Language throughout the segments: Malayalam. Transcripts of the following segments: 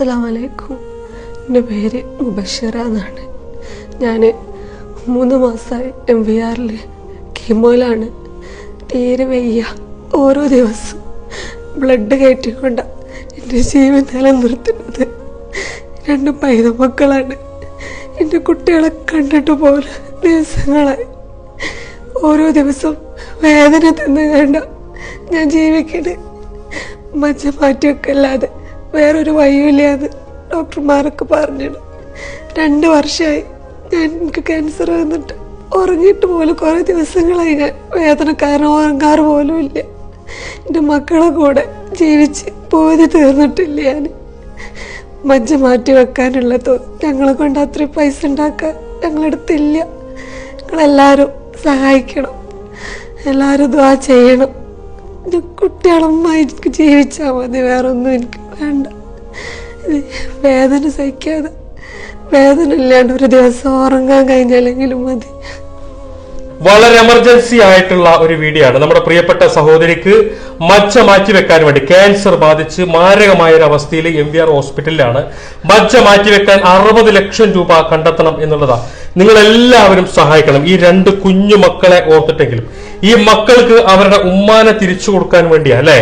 അസ്സലാമലൈക്കും. എൻ്റെ പേര് മുബഷിറ എന്നാണ്. ഞാൻ 3 മാസമായി MVRൽ കീമോയിലാണ്. തീരെ വയ്യ. ഓരോ ദിവസവും ബ്ലഡ് കയറ്റിക്കൊണ്ട് എൻ്റെ ജീവൻ നിലനിർത്തുന്നത്. 2 പൈതമക്കളാണ്. എൻ്റെ കുട്ടികളെ കണ്ടിട്ട് പോലും ദിവസങ്ങളായി. ഓരോ ദിവസവും വേദന തിന്നു കണ്ട ഞാൻ ജീവിക്കണേ. മജ്ജ മാറ്റിയൊക്കെ അല്ലാതെ വേറൊരു വഴിയില്ലാന്ന് ഡോക്ടർമാരൊക്കെ പറഞ്ഞിട്ട് 2 വർഷമായി എനിക്ക് ക്യാൻസർ വന്നിട്ട്. ഉറങ്ങിയിട്ട് പോലും കുറേ ദിവസങ്ങളായി ഞാൻ വേദന കാരണം ഉറങ്ങാറ് പോലും ഇല്ല. എൻ്റെ മക്കളെ കൂടെ ജീവിച്ച് പോയി തീർന്നിട്ടില്ല. ഞാൻ മജ്ജ മാറ്റി വെക്കാനുള്ളത് ഞങ്ങളെ കൊണ്ട് അത്രയും പൈസ ഉണ്ടാക്കാൻ ഞങ്ങളെടുത്തില്ല. നിങ്ങളെല്ലാവരും സഹായിക്കണം, എല്ലാവരും ദുആ ചെയ്യണം. എൻ്റെ കുട്ടികളമ്മ എനിക്ക് ജീവിച്ചാൽ മതി, വേറൊന്നും എനിക്ക് വേണ്ട. വേദന സഹിക്കാതെ, വേദന ഇല്ലാണ്ട് ഒരു ദിവസം ഉറങ്ങാൻ കഴിഞ്ഞാലെങ്കിലും മതി. വളരെ എമർജൻസി ആയിട്ടുള്ള ഒരു വീഡിയോ ആണ്. നമ്മുടെ പ്രിയപ്പെട്ട സഹോദരിക്ക് മജ്ജ മാറ്റിവെക്കാൻ വേണ്ടി ക്യാൻസർ ബാധിച്ച് മാരകമായ ഒരു അവസ്ഥയിൽ MVR ഹോസ്പിറ്റലിലാണ്. മജ്ജ മാറ്റിവെക്കാൻ 60 ലക്ഷം രൂപ കണ്ടെത്തണം എന്നുള്ളതാണ്. നിങ്ങൾ എല്ലാവരും സഹായിക്കണം. ഈ 2 കുഞ്ഞു മക്കളെ ഓർത്തിട്ടെങ്കിലും ഈ മക്കൾക്ക് അവരുടെ ഉമ്മാനെ തിരിച്ചു കൊടുക്കാൻ വേണ്ടിയാ അല്ലെ.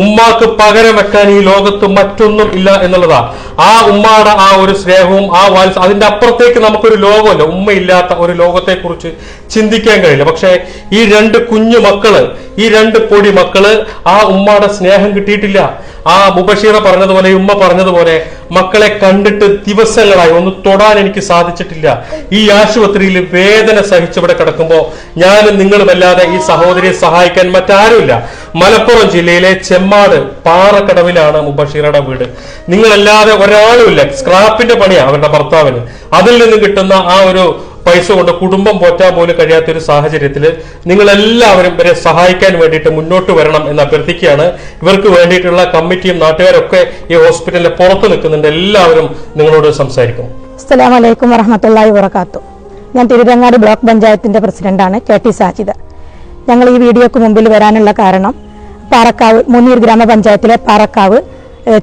ഉമ്മാക്ക് പകരം വെക്കാൻ ഈ ലോകത്ത് മറ്റൊന്നും ഇല്ല എന്നുള്ളതാ. ആ ഉമ്മയുടെ ആ ഒരു സ്നേഹവും ആ അതിന്റെ അപ്പുറത്തേക്ക് നമുക്കൊരു ലോകമല്ല. ഉമ്മയില്ലാത്ത ഒരു ലോകത്തെ കുറിച്ച് ചിന്തിക്കാൻ കഴിയില്ല. പക്ഷെ ഈ 2 കുഞ്ഞു മക്കള്, ഈ 2 പൊടി മക്കള് ആ ഉമ്മയുടെ സ്നേഹം കിട്ടിയിട്ടില്ല. ആ മുബഷിറ പറഞ്ഞതുപോലെ, ഉമ്മ പറഞ്ഞതുപോലെ മക്കളെ കണ്ടിട്ട് ദിവസങ്ങളായി ഒന്ന് തൊടാൻ എനിക്ക് സാധിച്ചിട്ടില്ല. ഈ ആശുപത്രിയിൽ വേദന സഹിച്ചവിടെ കിടക്കുമ്പോ ഞാനും നിങ്ങളുമല്ലാതെ ഈ സഹോദരിയെ സഹായിക്കാൻ മറ്റാരുമില്ല. മലപ്പുറം ജില്ലയിലെ ചെമ്മാട് പാറക്കടവിലാണ് മുബഷിറയുടെ വീട്. നിങ്ങളല്ലാതെ ഒരാളുമില്ല. സ്ക്രാപ്പിന്റെ പണിയാ അവരുടെ ഭർത്താവിന്. അതിൽ നിന്ന് കിട്ടുന്ന ആ ഒരു പൈസ കൊണ്ട് കുടുംബം പോറ്റാൻ പോലും കഴിയാത്തൊരു സാഹചര്യത്തിൽ നിങ്ങളെല്ലാവരും ഇവരെ സഹായിക്കാൻ വേണ്ടിയിട്ട് മുന്നോട്ട് വരണം എന്ന് അഭ്യർത്ഥിക്കുകയാണ്. ഇവർക്ക് വേണ്ടിയിട്ടുള്ള കമ്മിറ്റിയും നാട്ടുകാരൊക്കെ ഈ ഹോസ്പിറ്റലിന്റെ പുറത്ത് നിൽക്കുന്നുണ്ട്. എല്ലാവരും നിങ്ങളോട് സംസാരിക്കും. അസ്സലാമു അലൈക്കും വറഹ്മത്തുള്ളാഹി വബറകാതുഹു. ഞാൻ തിരുരങ്ങാടി ബ്ലോക്ക് പഞ്ചായത്തിന്റെ പ്രസിഡന്റാണ് KT സാജിദ. ഞങ്ങൾ ഈ വീഡിയോക്ക് മുമ്പിൽ വരാനുള്ള കാരണം, പാറക്കാവ് മുനീർ ഗ്രാമപഞ്ചായത്തിലെ പാറക്കാവ്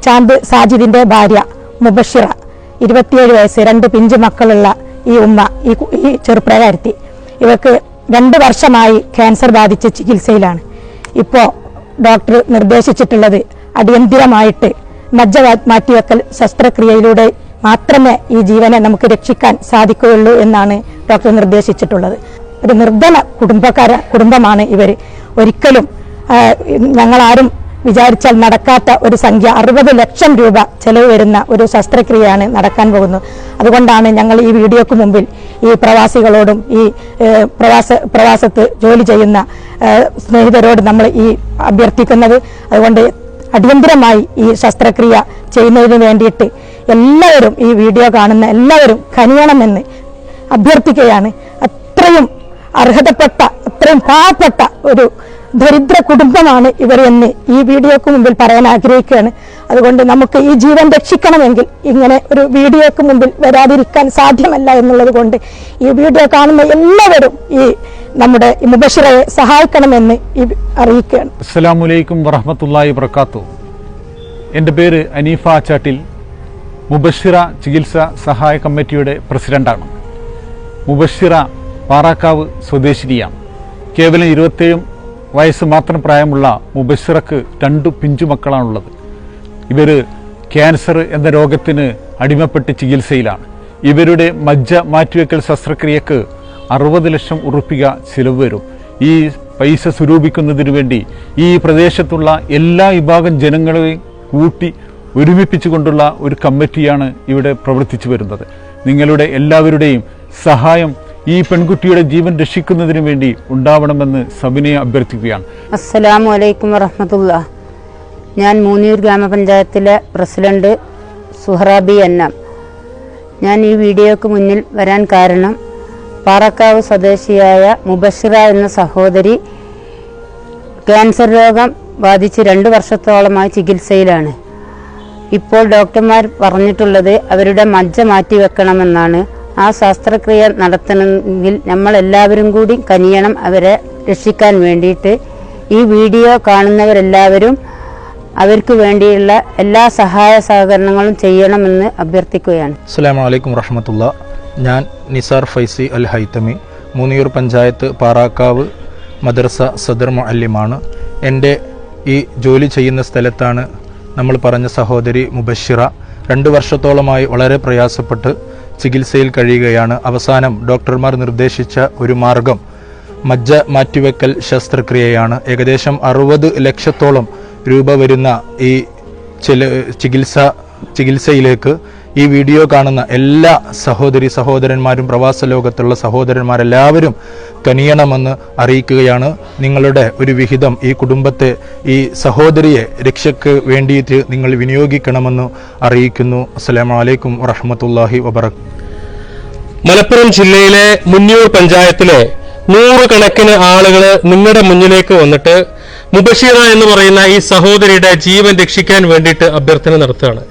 ചാന്ദ് സാജിദിന്റെ ഭാര്യ മുബഷിറ, 27 വയസ്സ്, 2 പിഞ്ചു മക്കളുള്ള ഈ ഉമ്മ, ഈ ചെറുപ്രായക്കാരത്തി, ഇവർക്ക് 2 വർഷമായി ക്യാൻസർ ബാധിച്ച് ചികിത്സയിലാണ്. ഇപ്പോൾ ഡോക്ടർ നിർദ്ദേശിച്ചിട്ടുള്ളത് അടിയന്തിരമായിട്ട് മജ്ജ മാറ്റിവെക്കൽ ശസ്ത്രക്രിയയിലൂടെ മാത്രമേ ഈ ജീവനെ നമുക്ക് രക്ഷിക്കാൻ സാധിക്കുകയുള്ളൂ എന്നാണ് ഡോക്ടർ നിർദ്ദേശിച്ചിട്ടുള്ളത്. ഒരു നിർധന കുടുംബമാണ് ഇവർ. ഒരിക്കലും ഞങ്ങളാരും വിചാരിച്ചാൽ നടക്കാത്ത ഒരു സംഖ്യ, 60 ലക്ഷം രൂപ ചെലവ് വരുന്ന ഒരു ശസ്ത്രക്രിയയാണ് നടക്കാൻ പോകുന്നത്. അതുകൊണ്ടാണ് ഞങ്ങൾ ഈ വീഡിയോക്ക് മുമ്പിൽ ഈ പ്രവാസികളോടും ഈ പ്രവാസത്ത് ജോലി ചെയ്യുന്ന സ്നേഹിതരോട് നമ്മൾ ഈ അഭ്യർത്ഥിക്കുന്നത്. അതുകൊണ്ട് അടിയന്തിരമായി ഈ ശസ്ത്രക്രിയ ചെയ്യുന്നതിന് വേണ്ടിയിട്ട് എല്ലാവരും, ഈ വീഡിയോ കാണുന്ന എല്ലാവരും കനിയണമെന്ന് അഭ്യർത്ഥിക്കുകയാണ്. അത്രയും അർഹതപ്പെട്ട, അത്രയും പാവപ്പെട്ട ഒരു ദരിദ്ര കുടുംബമാണ് ഇവർ എന്ന് ഈ വീഡിയോക്ക് മുമ്പിൽ പറയാൻ ആഗ്രഹിക്കുകയാണ്. അതുകൊണ്ട് നമുക്ക് ഈ ജീവൻ രക്ഷിക്കണമെങ്കിൽ ഇങ്ങനെ ഒരു വീഡിയോക്ക് മുമ്പിൽ വരാതിരിക്കാൻ സാധ്യമല്ല എന്നുള്ളത് കൊണ്ട് ഈ വീഡിയോ കാണുന്ന എല്ലാവരും ഈ നമ്മുടെ മുബഷിറയെ സഹായിക്കണമെന്ന് അറിയിക്കുകയാണ്. അസ്സലാമു അലൈക്കും വറഹ്മത്തുള്ളാഹി വബറകാതുഹു. എൻ്റെ പേര് അനീഫ ചാട്ടിൽ, മുബഷിറ ചികിത്സാ സഹായ കമ്മിറ്റിയുടെ പ്രസിഡന്റാണ്. മുബഷിറ പാറക്കാവ് സ്വദേശിനിയാണ്. കേവലം 27 വയസ്സ് മാത്രം പ്രായമുള്ള മുബഷിറക്ക് 2 പിഞ്ചുമക്കളാണുള്ളത്. ഇവർ ക്യാൻസർ എന്ന രോഗത്തിന് അടിമപ്പെട്ട് ചികിത്സയിലാണ്. ഇവരുടെ മജ്ജ മാറ്റിവെക്കൽ ശസ്ത്രക്രിയക്ക് 60 ലക്ഷം ഉറുപ്പിക ചിലവ് വരും. ഈ പൈസ സ്വരൂപിക്കുന്നതിനു വേണ്ടി ഈ പ്രദേശത്തുള്ള എല്ലാ വിഭാഗം ജനങ്ങളെയും കൂട്ടി ഒരുമിപ്പിച്ചുകൊണ്ടുള്ള ഒരു കമ്മിറ്റിയാണ് ഇവിടെ പ്രവർത്തിച്ചു വരുന്നത്. നിങ്ങളുടെ എല്ലാവരുടെയും സഹായം ഈ പെൺകുട്ടിയുടെ ജീവൻ രക്ഷിക്കുന്നതിന് വേണ്ടി ഉണ്ടാവണമെന്ന് സബിനയെ അഭ്യർത്ഥിക്കുകയാണ്. അസ്സലാമു അലൈക്കും വറഹ്മത്തുള്ളാഹി. ഞാൻ മുനീർ ഗ്രാമപഞ്ചായത്തിലെ പ്രസിഡന്റ് സുഹറാബി അന്നം. ഞാൻ ഈ വീഡിയോക്ക് മുന്നിൽ വരാൻ കാരണം, പാറക്കാവ് സ്വദേശിയായ മുബഷിറ എന്ന സഹോദരി ക്യാൻസർ രോഗം ബാധിച്ച് 2 വർഷത്തോളമായി ചികിത്സയിലാണ്. ഇപ്പോൾ ഡോക്ടർമാർ പറഞ്ഞിട്ടുള്ളത് അവരുടെ മജ്ജ മാറ്റിവെക്കണമെന്നാണ്. ആ ശസ്ത്രക്രിയ നടത്തണമെങ്കിൽ നമ്മളെല്ലാവരും കൂടി കനിയണം അവരെ രക്ഷിക്കാൻ വേണ്ടിയിട്ട്. ഈ വീഡിയോ കാണുന്നവരെല്ലാവരും അവർക്ക് വേണ്ടിയുള്ള എല്ലാ സഹായ സഹകരണങ്ങളും ചെയ്യണമെന്ന് അഭ്യർത്ഥിക്കുകയാണ്. അസ്സലാമു അലൈക്കും വറഹ്മത്തുള്ളാഹി. ഞാൻ നിസാർ ഫൈസി അൽ ഹൈതമി, മൂന്നിയൂർ പഞ്ചായത്ത് പാറാക്കാവ് മദ്രസ സദർ മുഅല്ലിമാണ്. എൻ്റെ ഈ ജോലി ചെയ്യുന്ന സ്ഥലത്താണ് നമ്മൾ പറഞ്ഞ സഹോദരി മുബഷിറ 2 വർഷത്തോളമായി വളരെ പ്രയാസപ്പെട്ട് ചികിത്സയിൽ കഴിയുകയാണ്. അവസാനം ഡോക്ടർമാർ നിർദ്ദേശിച്ച ഒരു മാർഗം മജ്ജ മാറ്റിവെക്കൽ ശസ്ത്രക്രിയയാണ്. ഏകദേശം 60 ലക്ഷത്തോളം രൂപ വരുന്ന ഈ ചികിത്സയിലേക്ക് ഈ വീഡിയോ കാണുന്ന എല്ലാ സഹോദരന്മാരും പ്രവാസ ലോകത്തുള്ള സഹോദരന്മാരെല്ലാവരും കനിയണമെന്ന് അറിയിക്കുകയാണ്. നിങ്ങളുടെ ഒരു വിഹിതം ഈ കുടുംബത്തെ, ഈ സഹോദരിയെ രക്ഷയ്ക്ക് വേണ്ടിയിട്ട് നിങ്ങൾ വിനിയോഗിക്കണമെന്ന് അറിയിക്കുന്നു. അസ്സലാമു അലൈക്കും വറഹ്മത്തുള്ളാഹി വബറകാതുഹു. മലപ്പുറം ജില്ലയിലെ മുന്നിയൂർ പഞ്ചായത്തിലെ 100 കണക്കിന് ആളുകൾ നിങ്ങളുടെ മുന്നിലേക്ക് വന്നിട്ട് മുബഷിറ എന്ന് പറയുന്ന ഈ സഹോദരിയുടെ ജീവൻ രക്ഷിക്കാൻ വേണ്ടിയിട്ട് അഭ്യർത്ഥന നടത്തുകയാണ്.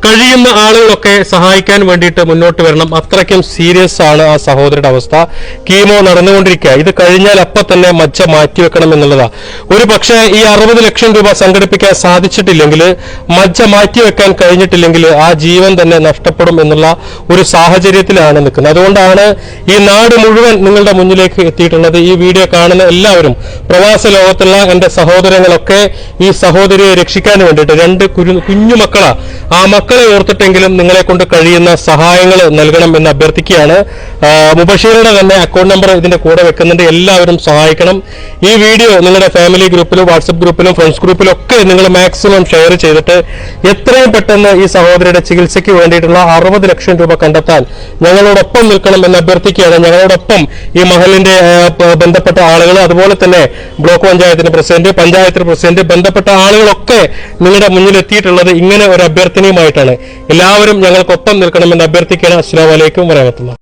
കഴിയുന്ന ആളുകളൊക്കെ സഹായിക്കാൻ വേണ്ടിയിട്ട് മുന്നോട്ട് വരണം. അത്രയ്ക്കും സീരിയസ് ആണ് ആ സഹോദരിയുടെ അവസ്ഥ. കീമോ നടന്നുകൊണ്ടിരിക്കുക. ഇത് കഴിഞ്ഞാൽ അപ്പം തന്നെ മജ്ജ മാറ്റിവെക്കണം എന്നുള്ളതാണ്. ഒരു പക്ഷേ ഈ 60 ലക്ഷം രൂപ സംഘടിപ്പിക്കാൻ സാധിച്ചിട്ടില്ലെങ്കിൽ, മജ്ജ മാറ്റിവെക്കാൻ കഴിഞ്ഞിട്ടില്ലെങ്കിൽ ആ ജീവൻ തന്നെ നഷ്ടപ്പെടും എന്നുള്ള ഒരു സാഹചര്യത്തിലാണ് നിൽക്കുന്നത്. അതുകൊണ്ടാണ് ഈ നാട് മുഴുവൻ നിങ്ങളുടെ മുന്നിലേക്ക് എത്തിയിട്ടുള്ളത്. ഈ വീഡിയോ കാണുന്ന എല്ലാവരും, പ്രവാസ ലോകത്തുള്ള എന്റെ സഹോദരങ്ങളൊക്കെ ഈ സഹോദരിയെ രക്ഷിക്കാൻ വേണ്ടിയിട്ട് 2 കുഞ്ഞുമക്കളാ, ആ മക്കളെ ഓർത്തിട്ടെങ്കിലും നിങ്ങളെ കൊണ്ട് കഴിയുന്ന സഹായങ്ങൾ നൽകണം എന്ന് അഭ്യർത്ഥിക്കുകയാണ്. മുബഷിറയുടെ തന്നെ അക്കൗണ്ട് നമ്പർ ഇതിന്റെ കൂടെ വെക്കുന്നുണ്ട്. എല്ലാവരും സഹായിക്കണം. ഈ വീഡിയോ നിങ്ങളുടെ ഫാമിലി ഗ്രൂപ്പിലും വാട്സപ്പ് ഗ്രൂപ്പിലും ഫ്രണ്ട്സ് ഗ്രൂപ്പിലും ഒക്കെ നിങ്ങൾ മാക്സിമം ഷെയർ ചെയ്തിട്ട് എത്രയും പെട്ടെന്ന് ഈ സഹോദരിയുടെ ചികിത്സയ്ക്ക് വേണ്ടിയിട്ടുള്ള 60 ലക്ഷം രൂപ കണ്ടെത്താൻ ഞങ്ങളോടൊപ്പം നിൽക്കണം എന്ന് അഭ്യർത്ഥിക്കുകയാണ്. ഞങ്ങളോടൊപ്പം ഈ മഹലിന്റെ ബന്ധപ്പെട്ട ആളുകൾ, അതുപോലെ തന്നെ ബ്ലോക്ക് പഞ്ചായത്തിന്റെ പ്രസിഡന്റ്, പഞ്ചായത്ത് പ്രസിഡന്റ്, ബന്ധപ്പെട്ട ആളുകളൊക്കെ നിങ്ങളുടെ മുന്നിൽ എത്തിയിട്ടുള്ളത് ഇങ്ങനെ ഒരു അഭ്യർത്ഥനയുമായിട്ടാണ്. എല്ലാവരും ഞങ്ങൾക്കൊപ്പം നിൽക്കണമെന്ന് അഭ്യർത്ഥിക്കുകയാണ്. അസ്സലാമു അലൈക്കും വറഹ്മത്തുള്ളാഹി.